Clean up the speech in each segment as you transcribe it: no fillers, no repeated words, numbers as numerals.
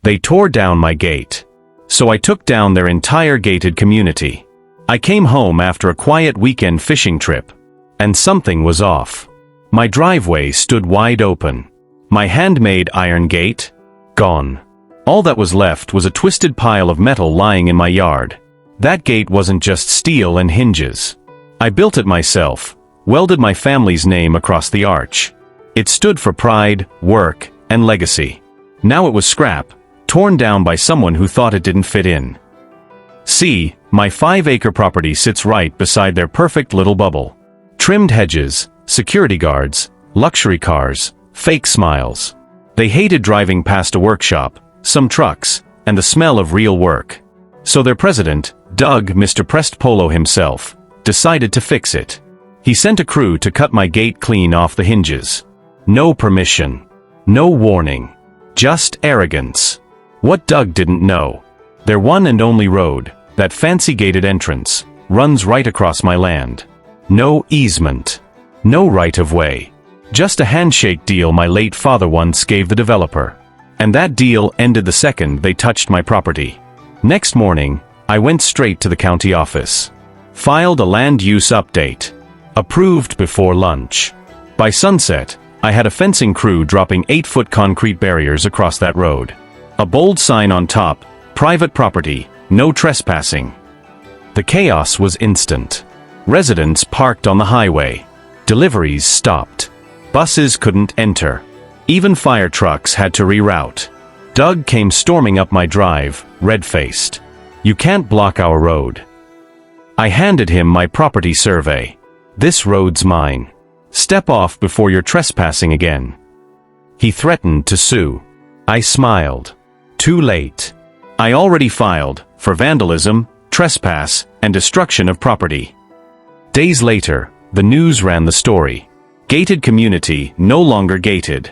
They tore down my gate. So I took down their entire gated community. I came home after a quiet weekend fishing trip. And something was off. My driveway stood wide open. My handmade iron gate? Gone. All that was left was a twisted pile of metal lying in my yard. That gate wasn't just steel and hinges. I built it myself, welded my family's name across the arch. It stood for pride, work, and legacy. Now it was scrap, torn down by someone who thought it didn't fit in. See, my 5-acre property sits right beside their perfect little bubble. Trimmed hedges, security guards, luxury cars, fake smiles. They hated driving past a workshop, some trucks, and the smell of real work. So their president, Doug, Mr. Pressed Polo himself, decided to fix it. He sent a crew to cut my gate clean off the hinges. No permission. No warning. Just arrogance. What Doug didn't know. Their one and only road, that fancy gated entrance, runs right across my land. No easement. No right-of-way. Just a handshake deal my late father once gave the developer. And that deal ended the second they touched my property. Next morning, I went straight to the county office. Filed a land use update. Approved before lunch. By sunset, I had a fencing crew dropping 8-foot concrete barriers across that road. A bold sign on top, private property, no trespassing. The chaos was instant. Residents parked on the highway. Deliveries stopped. Buses couldn't enter. Even fire trucks had to reroute. Doug came storming up my drive, red-faced. "You can't block our road." I handed him my property survey. "This road's mine. Step off before you're trespassing again." He threatened to sue. I smiled. Too late. I already filed for vandalism, trespass, and destruction of property. Days later, the news ran the story. Gated community no longer gated.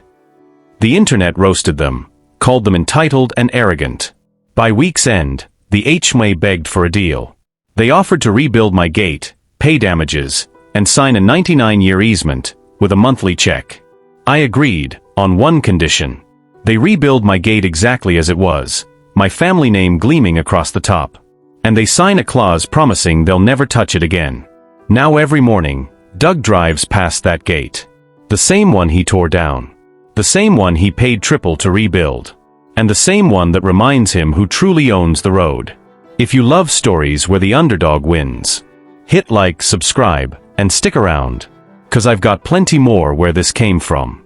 The internet roasted them, called them entitled and arrogant. By week's end, the HOA begged for a deal. They offered to rebuild my gate, pay damages, and sign a 99-year easement, with a monthly check. I agreed, on one condition. They rebuild my gate exactly as it was, my family name gleaming across the top. And they sign a clause promising they'll never touch it again. Now every morning, Doug drives past that gate. The same one he tore down. The same one he paid triple to rebuild. And the same one that reminds him who truly owns the road. If you love stories where the underdog wins, hit like, subscribe, and stick around, 'cause I've got plenty more where this came from.